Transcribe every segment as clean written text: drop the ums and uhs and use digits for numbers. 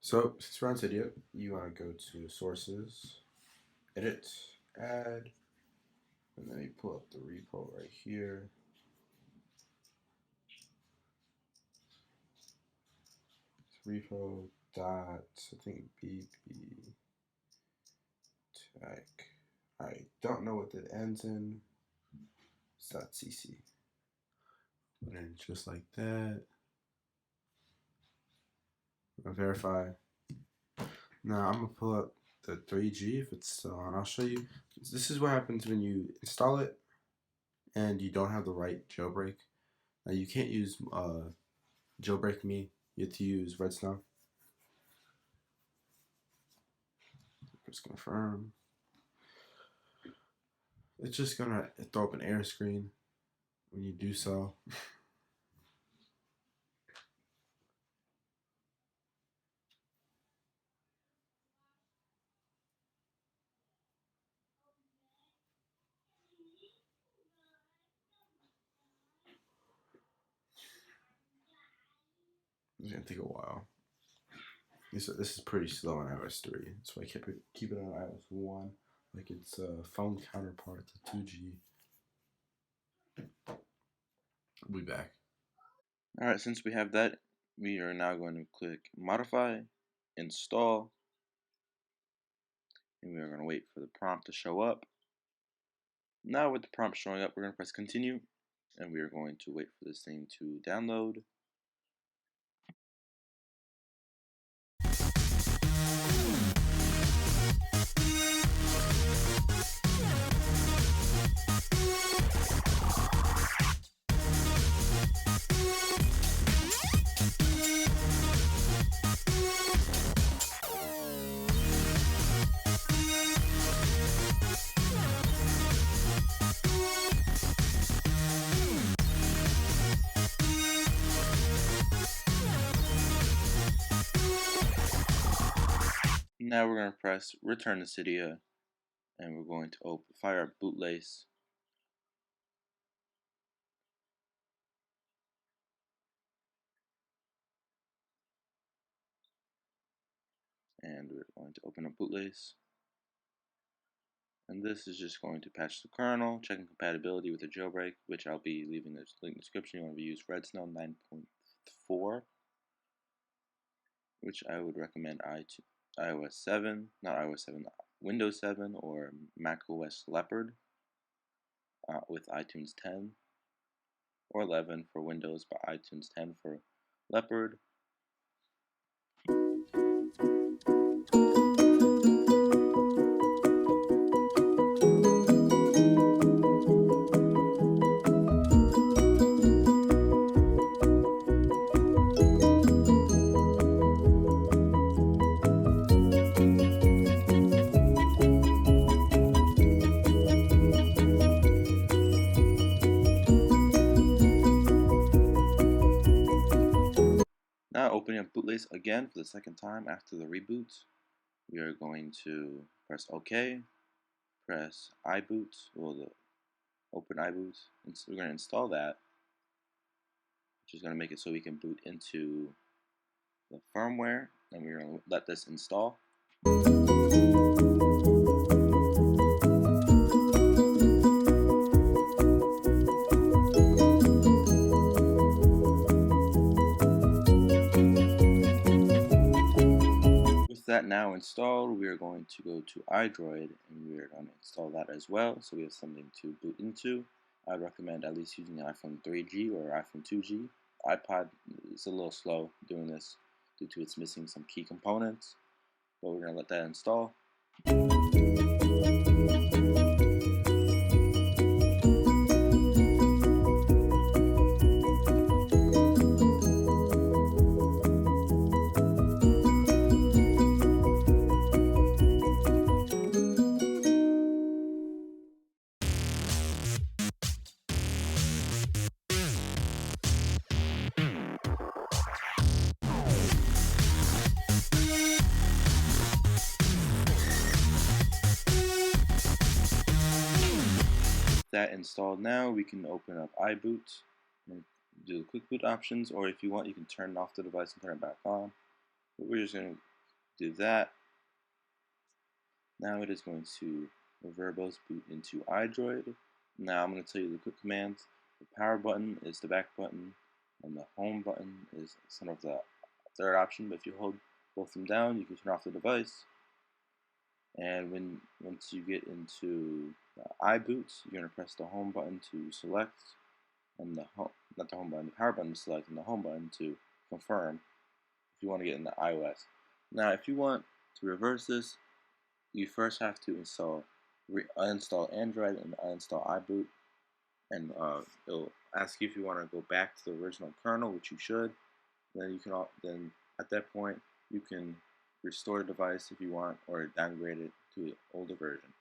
So since we're on Cydia, you want to go to Sources, Edit, Add, and then you pull up the repo right here. It's repo dot I think BB tech. I don't know what that ends in. It's .cc. Put it in just like that. I'm gonna verify. Now I'm gonna pull up the 3G if it's still on. I'll show you. This is what happens when you install it and you don't have the right jailbreak. Now you can't use Jailbreak Me. You have to use Redsnow. Press confirm. It's just gonna throw up an error screen when you do so. It's gonna take a while. This is pretty slow on iOS 3. That's why I keep it on iOS 1, like it's a phone counterpart to 2G. We'll be back. Alright, since we have that, we are now going to click Modify, Install, and we are going to wait for the prompt to show up. Now with the prompt showing up, we're going to press Continue, and we are going to wait for this thing to download. Now we're going to press Return to Cydia, and we're going to fire up Bootlace. And we're going to open up Bootlace. And this is just going to patch the kernel, checking compatibility with the jailbreak, which I'll be leaving the link in the description. You want to use Redsnow 9.4, which I would recommend iOS 7, not iOS 7, Windows 7 or macOS Leopard with iTunes 10, or 11 for Windows, but iTunes 10 for Leopard. Now opening up Bootlace again for the second time after the reboot, we are going to press OK, press iBoot, open iBoot, and so we're going to install that, which is going to make it so we can boot into the firmware, and we're going to let this install. That now installed, we are going to go to iDroid and we are going to install that as well, so we have something to boot into. I'd recommend at least using an iPhone 3G or iPhone 2G. iPod is a little slow doing this due to it's missing some key components, but we're going to let that install. That installed now, we can open up iBoot and do the quick boot options, or if you want, you can turn off the device and turn it back on. But we're just going to Do that. Now it is going to verbose boot into iDroid. Now I'm going to tell you the quick commands. The power button is the back button, and the home button is sort of the third option. But if you hold both of them down, you can turn off the device. And once you get into iBoot, you're going to press the home button to select, and not the home button, the power button to select, and the home button to confirm if you want to get into iOS. Now, if you want to reverse this, you first have to uninstall Android and uninstall iBoot, and it'll ask you if you want to go back to the original kernel, which you should. Then then at that point you can restore the device if you want, or downgrade it to an older version.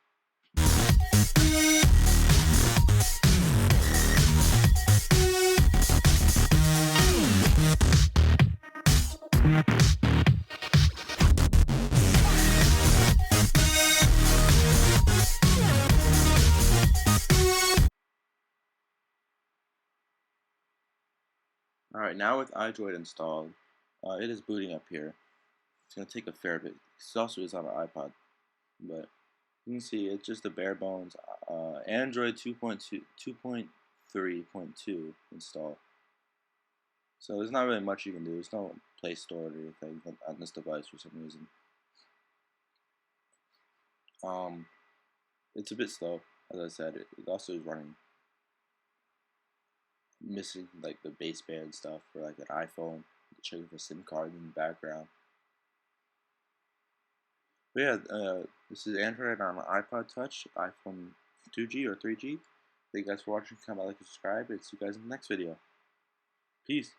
Alright, now with iDroid installed, it is booting up here. It's going to take a fair bit. It also is on an iPod, but you can see it's just the bare bones Android 2.3.2 install. So there's not really much you can do. There's no Play Store or anything on this device for some reason. It's a bit slow, as I said. It also is running missing like the baseband stuff for like an iPhone, checking for SIM card in the background. But yeah, this is Android on iPod Touch, iPhone 2G or 3G. Thank you guys for watching. Comment, like, and subscribe. And see you guys in the next video. Peace.